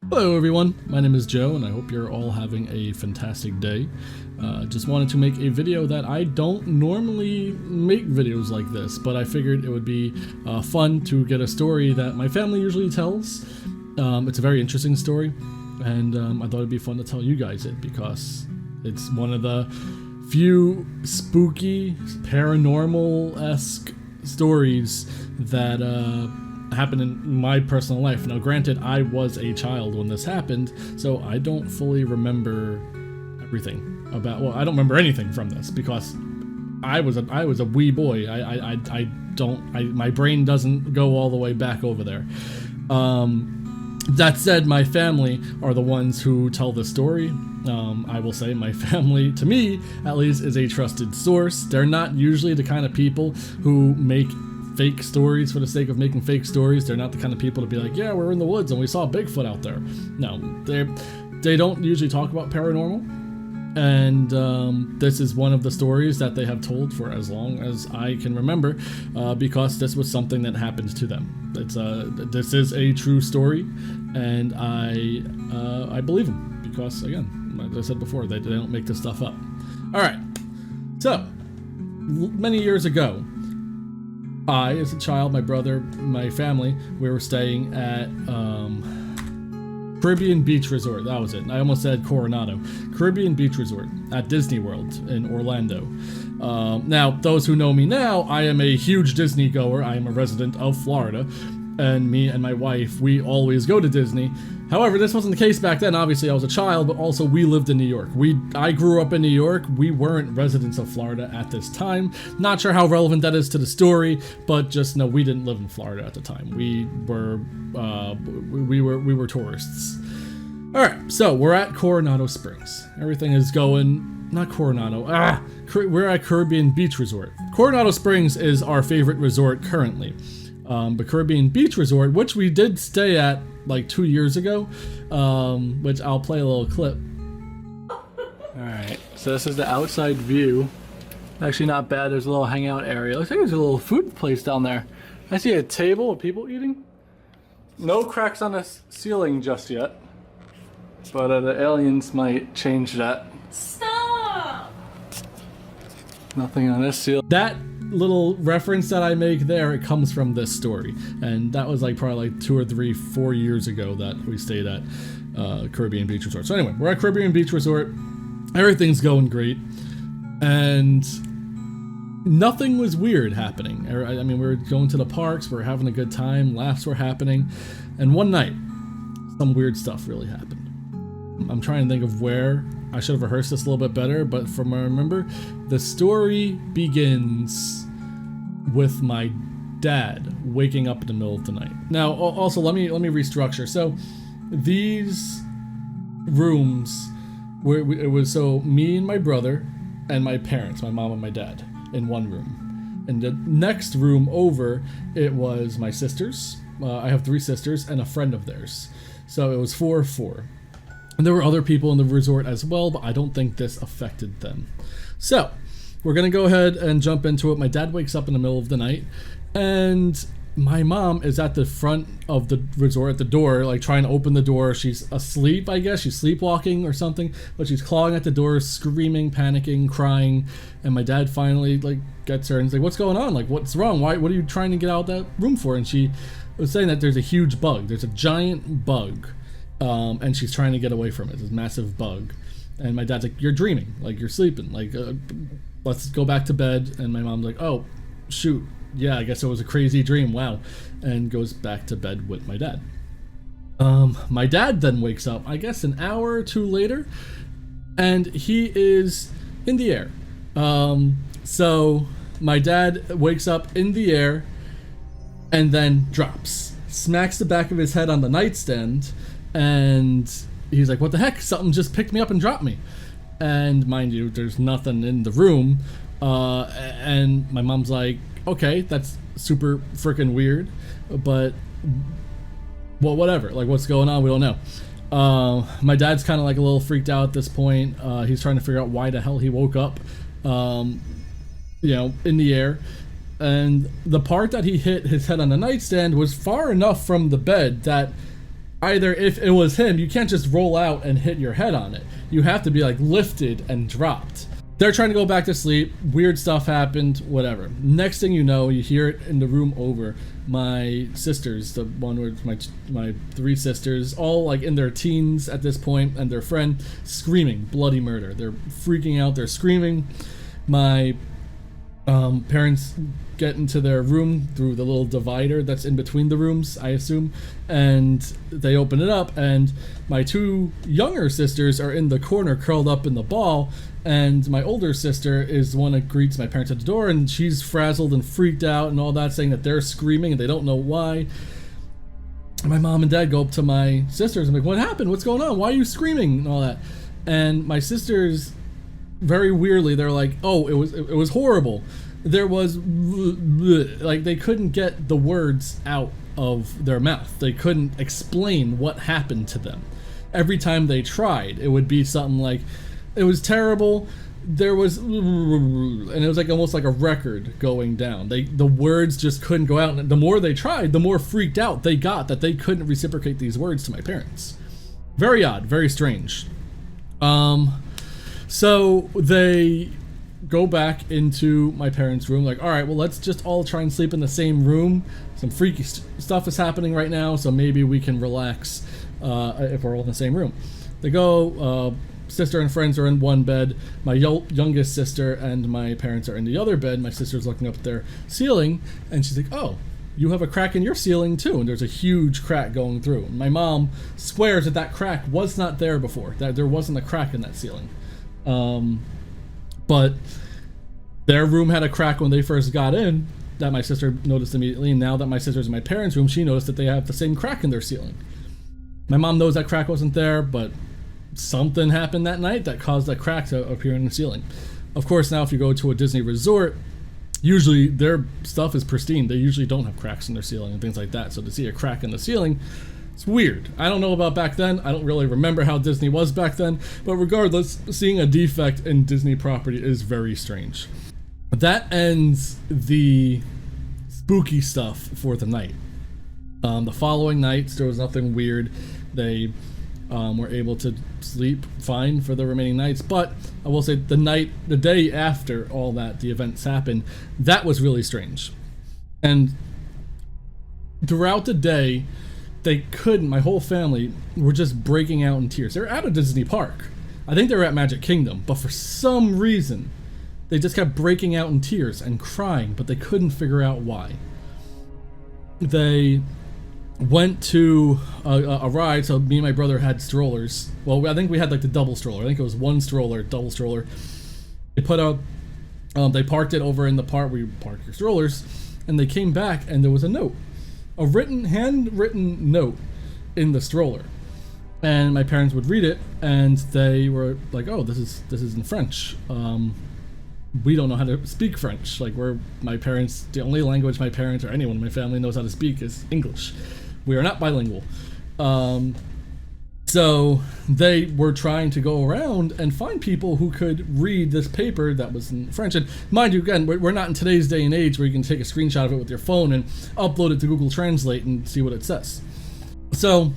Hello everyone, my name is Joe and I hope you're all having a fantastic day. Just wanted to make a video that I don't normally make videos like this, but I figured it would be fun to get a story that my family usually tells. It's a very interesting story, and I thought it'd be fun to tell you guys it because it's one of the few spooky, paranormal-esque stories that happened in my personal life. Now granted, I was a child when this happened, so I don't fully remember everything about, well, I don't remember anything from this because I was a wee boy. My brain doesn't go all the way back over there. That said, my family are the ones who tell the story. I will say my family, to me at least, is a trusted source. They're not usually the kind of people who make fake stories for the sake of making fake stories. They're not the kind of people to be like, yeah, we're in the woods and we saw Bigfoot out there. No, they don't usually talk about paranormal, and this is one of the stories that they have told for as long as I can remember, because this was something that happened to them. This is a true story, and I believe them because, again, as I said before, they don't make this stuff up. All right, so many years ago, I, as a child, my brother, my family, we were staying at Caribbean Beach Resort. That was it. I almost said Coronado. Caribbean Beach Resort at Disney World in Orlando. Now, those who know me now, I am a huge Disney goer. I am a resident of Florida, and me and my wife, we always go to Disney. However, this wasn't the case back then. Obviously, I was a child, but also we lived in New York. I grew up in New York. We weren't residents of Florida at this time. Not sure how relevant that is to the story, but just know we didn't live in Florida at the time. We were tourists. All right, so we're at Coronado Springs. Everything is going, not Coronado. We're at Caribbean Beach Resort. Coronado Springs is our favorite resort currently. But Caribbean Beach Resort, which we did stay at like 2 years ago, which I'll play a little clip. Alright, so this is the outside view. Actually not bad, there's a little hangout area. Looks like there's a little food place down there. I see a table with people eating. No cracks on the ceiling just yet, but the aliens might change that. Stop! Nothing on this ceiling. That little reference that I make there, it comes from this story, and that was like probably like 2 or 3, 4 years ago that we stayed at Caribbean Beach Resort. So anyway, we're at Caribbean Beach Resort. Everything's going great, and nothing was weird happening. I mean, we were going to the parks, we were having a good time, laughs were happening, and one night, some weird stuff really happened. I'm trying to think of where. I should have rehearsed this a little bit better, but from what I remember, the story begins with my dad waking up in the middle of the night. Now, also let me restructure. So these rooms, it was so me and my brother and my parents, my mom and my dad, in one room. And the next room over, it was my sisters. I have 3 sisters and a friend of theirs. So it was 4 of 4. And there were other people in the resort as well, but I don't think this affected them. So, we're gonna go ahead and jump into it. My dad wakes up in the middle of the night, and my mom is at the front of the resort at the door, like trying to open the door. She's asleep, I guess. She's sleepwalking or something, but she's clawing at the door, screaming, panicking, crying. And my dad finally like gets her and he's like, "What's going on? Like, what's wrong? What are you trying to get out of that room for?" And she was saying that there's a huge bug. There's a giant bug. And she's trying to get away from it, this massive bug. And my dad's like, "You're dreaming, like you're sleeping, like let's go back to bed." And my mom's like, "Oh, shoot, yeah, I guess it was a crazy dream, wow," and goes back to bed with my dad. My dad then wakes up, I guess an hour or 2 later, and he is in the air. So my dad wakes up in the air and then drops, smacks the back of his head on the nightstand, and he's like, "What the heck? Something just picked me up and dropped me." And mind you, there's nothing in the room. And my mom's like, "Okay, that's super freaking weird, but well, whatever. Like, what's going on? We don't know." My dad's kind of like a little freaked out at this point. He's trying to figure out why the hell he woke up, in the air. And the part that he hit his head on the nightstand was far enough from the bed that either if it was him, you can't just roll out and hit your head on it. You have to be like lifted and dropped. They're trying to go back to sleep. Weird stuff happened, whatever. Next thing you know, you hear it in the room over. My sisters, the one with my three sisters, all like in their teens at this point, and their friend screaming bloody murder. They're freaking out. They're screaming. My parents get into their room through the little divider that's in between the rooms, I assume, and they open it up, and my two younger sisters are in the corner curled up in the ball, and my older sister is the one that greets my parents at the door, and she's frazzled and freaked out and all that, saying that they're screaming and they don't know why. And my mom and dad go up to my sisters and I'm like, what happened? What's going on? Why are you screaming? And all that. And my sisters, very weirdly, they're like, oh, it was horrible. There was, like, they couldn't get the words out of their mouth. They couldn't explain what happened to them. Every time they tried, it would be something like, it was terrible. There was, and it was like almost like a record going down. The words just couldn't go out. And the more they tried, the more freaked out they got that they couldn't reciprocate these words to my parents. Very odd, very strange. So they go back into my parents' room, like, all right, well, let's just all try and sleep in the same room. Some freaky stuff is happening right now, so maybe we can relax if we're all in the same room. They go, sister and friends are in one bed. My youngest sister and my parents are in the other bed. My sister's looking up at their ceiling, and she's like, oh, you have a crack in your ceiling too, and there's a huge crack going through. My mom swears that that crack was not there before, that there wasn't a crack in that ceiling. But their room had a crack when they first got in that my sister noticed immediately, and now that my sister's in my parents' room, she noticed that they have the same crack in their ceiling. My mom knows that crack wasn't there, but something happened that night that caused that crack to appear in the ceiling. Of course, now if you go to a Disney resort, usually their stuff is pristine. They usually don't have cracks in their ceiling and things like that, so to see a crack in the ceiling, it's weird. I don't know about back then. I don't really remember how Disney was back then, but regardless, seeing a defect in Disney property is very strange. That ends the spooky stuff for the night. The following nights, there was nothing weird. They were able to sleep fine for the remaining nights, but I will say the day after all that, the events happened, that was really strange. And throughout the day, my whole family were just breaking out in tears. They were at a Disney park. I think they were at Magic Kingdom, but for some reason, they just kept breaking out in tears and crying, but they couldn't figure out why. They went to a ride, so me and my brother had strollers. Well, I think we had like the double stroller. I think it was one stroller, double stroller. They they parked it over in the part where you park your strollers, and they came back and there was a note. A handwritten note in the stroller, and my parents would read it, and they were like, "Oh, this is in French. We don't know how to speak French. Like, the only language my parents or anyone in my family knows how to speak is English. We are not bilingual." So they were trying to go around and find people who could read this paper that was in French. And mind you, again, we're not in today's day and age where you can take a screenshot of it with your phone and upload it to Google Translate and see what it says. So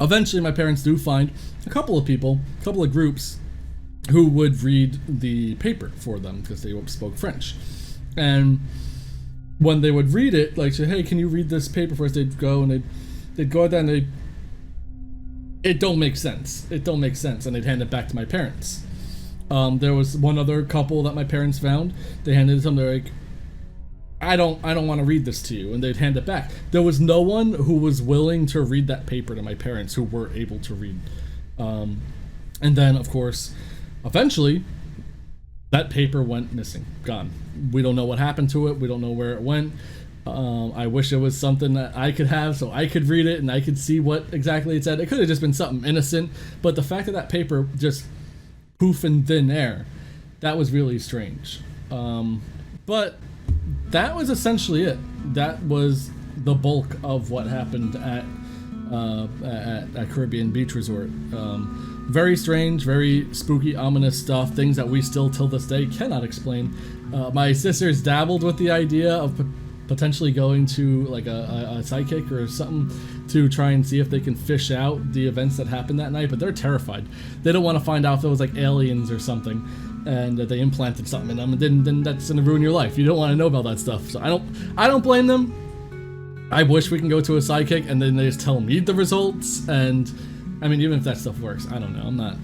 eventually my parents do find a couple of groups who would read the paper for them because they spoke French. And when they would read it, like, say, hey, can you read this paper for us? They'd go and they'd go out there and it don't make sense. It don't make sense. And they'd hand it back to my parents. There was one other couple that my parents found. They handed it to them. They're like, I don't want to read this to you. And they'd hand it back. There was no one who was willing to read that paper to my parents who were able to read. And then, of course, eventually, that paper went missing. Gone. We don't know what happened to it. We don't know where it went. I wish it was something that I could have so I could read it and I could see what exactly it said. It could have just been something innocent, but the fact that paper just poof in thin air, that was really strange. But that was essentially it. That was the bulk of what happened at Caribbean Beach Resort. Very strange, very spooky, ominous stuff, things that we still till this day cannot explain. My sisters dabbled with the idea of potentially going to like a psychic or something to try and see if they can fish out the events that happened that night, but they're terrified. They don't want to find out if it was like aliens or something and that they implanted something in them, and then that's gonna ruin your life. You don't want to know about that stuff. So I don't blame them. I wish we can go to a psychic and then they just tell me the results, and I mean, even if that stuff works, I don't know.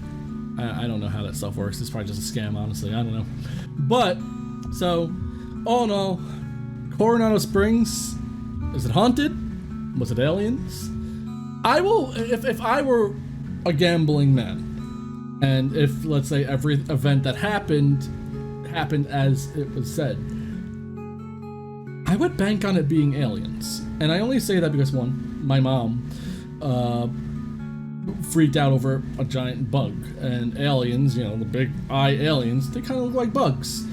I don't know how that stuff works. It's probably just a scam, honestly. I don't know. But so all in all, Coronado Springs, is it haunted? Was it aliens? I will, if I were a gambling man, and if, let's say, every event that happened as it was said, I would bank on it being aliens. And I only say that because, one, my mom freaked out over a giant bug, and aliens, you know, the big eye aliens, they kind of look like bugs.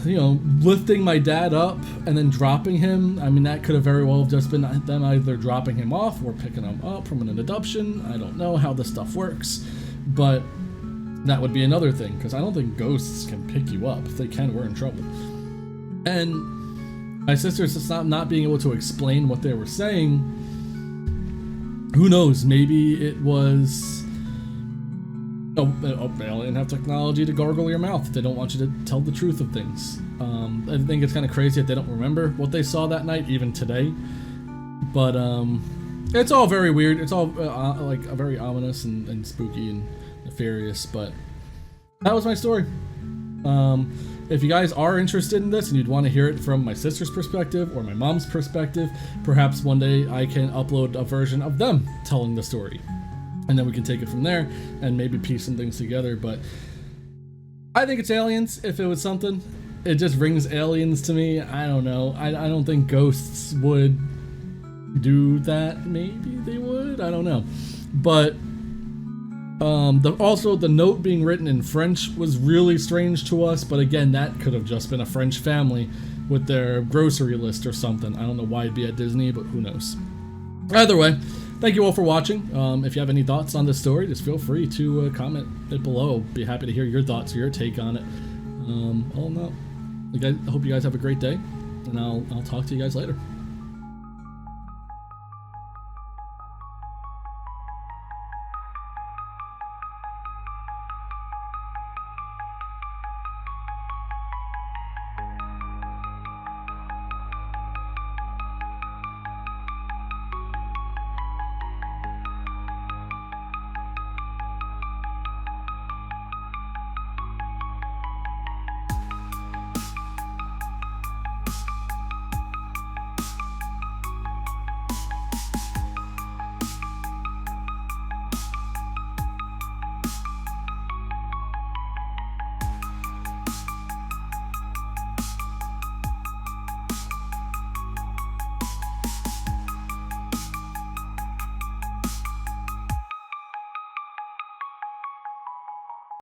You know, lifting my dad up and then dropping him, I mean, that could have very well just been them either dropping him off or picking him up from an abduction. I don't know how this stuff works, but that would be another thing, because I don't think ghosts can pick you up. If they can, we're in trouble. And my sister's just not being able to explain what they were saying. Who knows, maybe it was alien have technology to gargle your mouth. They don't want you to tell the truth of things. I think it's kind of crazy that they don't remember what they saw that night, even today. But it's all very weird. It's all like very ominous and spooky and nefarious. But that was my story. If you guys are interested in this and you'd want to hear it from my sister's perspective or my mom's perspective, perhaps one day I can upload a version of them telling the story. And then we can take it from there and maybe piece some things together. But I think it's aliens. If it was something, it just rings aliens to me. I don't know. I don't think ghosts would do that. Maybe they would. I don't know. But also the note being written in French was really strange to us. But again, that could have just been a French family with their grocery list or something. I don't know why it'd be at Disney, but who knows. Either way, thank you all for watching. If you have any thoughts on this story, just feel free to comment it below. Be happy to hear your thoughts or your take on it. All in all, I hope you guys have a great day, and I'll talk to you guys later.